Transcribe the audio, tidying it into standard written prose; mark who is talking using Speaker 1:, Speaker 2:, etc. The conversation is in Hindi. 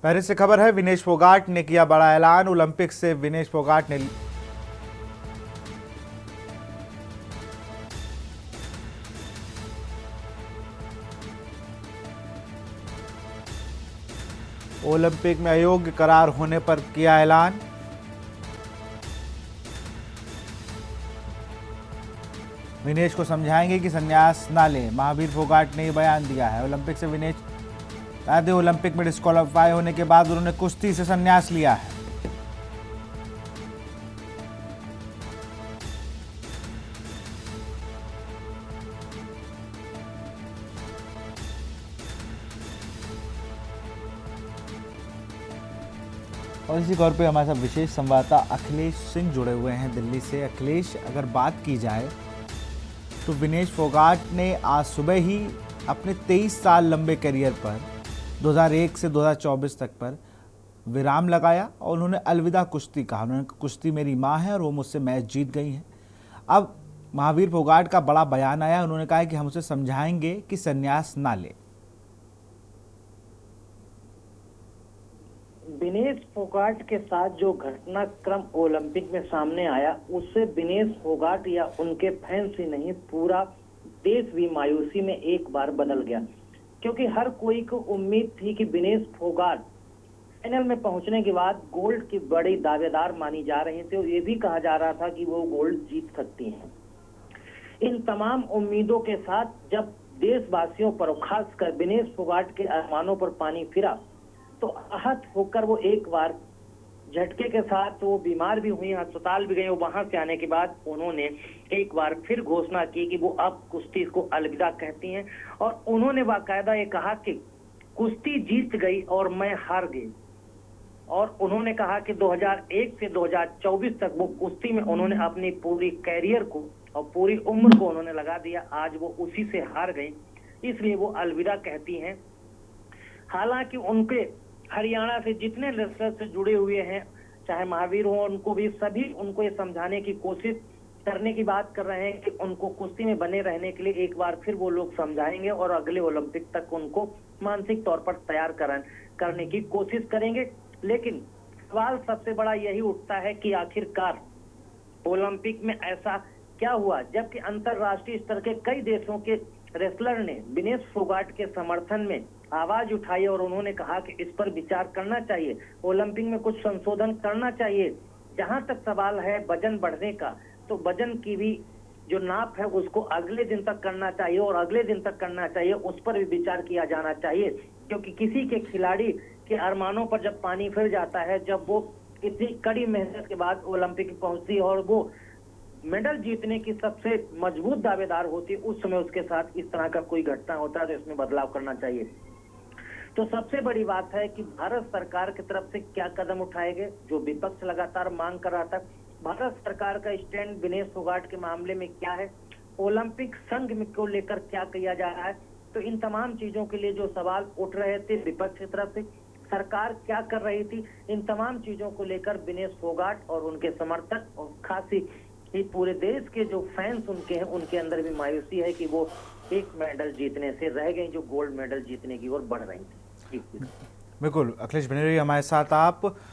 Speaker 1: पेरिस से खबर है, विनेश फोगाट ने किया बड़ा ऐलान। ओलंपिक से विनेश फोगाट ने ओलंपिक में अयोग्य करार होने पर किया ऐलान। विनेश को समझाएंगे कि संन्यास ना ले, महावीर फोगाट ने यह बयान दिया है। ओलंपिक से विनेश आधे ओलंपिक में डिस्क्वालीफाई होने के बाद उन्होंने कुश्ती से संन्यास लिया है। और इसी तौर पे हमारे साथ विशेष संवाददाता अखिलेश सिंह जुड़े हुए हैं दिल्ली से। अखिलेश, अगर बात की जाए तो विनेश फोगाट ने आज सुबह ही अपने 23 साल लंबे करियर पर 2001 से 2024 तक पर विराम लगाया और उन्होंने अलविदा कुश्ती कहा। उन्होंने कुश्ती मेरी माँ है और वो मुझसे मैच जीत गई हैं। अब महावीर फोगाट का बड़ा बयान आया, उन्होंने कहा है कि हम उसे समझाएंगे कि संन्यास ना ले।
Speaker 2: विनेश फोगाट के साथ जो घटनाक्रम ओलंपिक में सामने आया, उससे विनेश फोगाट या उनके फैंस ही नहीं, पूरा देश भी मायूसी में एक बार बदल गया। क्योंकि हर कोई को उम्मीद थी कि विनेश फोगाट फाइनल में पहुंचने के बाद गोल्ड की बड़ी दावेदार मानी जा रही थी और ये भी कहा जा रहा था कि वो गोल्ड जीत सकती हैं। इन तमाम उम्मीदों के साथ जब देशवासियों पर, खासकर विनेश फोगाट के अरमानों पर पानी फिरा, तो आहत होकर वो एक बार झटके के साथ वो बीमार भी हुई, अस्पताल भी गई। वहां से आने के बाद उन्होंने एक बार फिर घोषणा की कि वो अब कुश्ती को अलविदा कहती हैं और उन्होंने बाकायदा ये कहा कि कुश्ती जीत गई और मैं हार गई। और उन्होंने कहा कि 2001 से 2024 तक वो कुश्ती में उन्होंने अपनी पूरी कैरियर को और पूरी उम्र को उन्होंने लगा दिया। आज वो उसी से हार गई, इसलिए वो अलविदा कहती हैं। हालांकि उनके हरियाणा से जितने रेसलर से जुड़े हुए हैं, चाहे महावीर हो, उनको भी सभी उनको ये समझाने की कोशिश करने की बात कर रहे हैं कि उनको कुश्ती में बने रहने के लिए एक बार फिर वो लोग समझाएंगे और अगले ओलंपिक तक उनको मानसिक तौर पर तैयार करने की कोशिश करेंगे। लेकिन सवाल सबसे बड़ा यही उठता है कि आखिरकार ओलंपिक में ऐसा क्या हुआ, जबकि अंतरराष्ट्रीय स्तर के कई देशों के रेसलर ने विनेश फोगाट के समर्थन में आवाज उठाई और उन्होंने कहा कि इस पर विचार करना चाहिए, ओलंपिक में कुछ संशोधन करना चाहिए। जहां तक सवाल है वजन बढ़ने का, तो वजन की भी जो नाप है उसको अगले दिन तक करना चाहिए और अगले दिन तक करना चाहिए, उस पर भी विचार किया जाना चाहिए। क्योंकि किसी के खिलाड़ी के अरमानों पर जब पानी फिर जाता है, जब वो इतनी कड़ी मेहनत के बाद ओलंपिक पहुंचती है और वो मेडल जीतने की सबसे मजबूत दावेदार होती है, उस समय उसके साथ इस तरह का कोई घटना होता है तो इसमें बदलाव करना चाहिए। तो सबसे बड़ी बात है कि भारत सरकार की तरफ से क्या कदम उठाए गए, जो विपक्ष लगातार मांग कर रहा था। भारत सरकार का स्टैंड विनेश फोगाट के मामले में क्या है, ओलंपिक संघ को लेकर क्या किया जा रहा है, तो इन तमाम चीजों के लिए जो सवाल उठ रहे थे विपक्ष की तरफ से, सरकार क्या कर रही थी, इन तमाम चीजों को लेकर विनेश फोगाट और उनके समर्थक और खासी ही पूरे देश के जो फैंस उनके हैं, उनके अंदर भी मायूसी है कि वो एक मेडल जीतने से रह गई, जो गोल्ड मेडल जीतने की ओर बढ़ रही थी।
Speaker 1: बिल्कुल, अखिलेश बने रहिए हमारे साथ आप।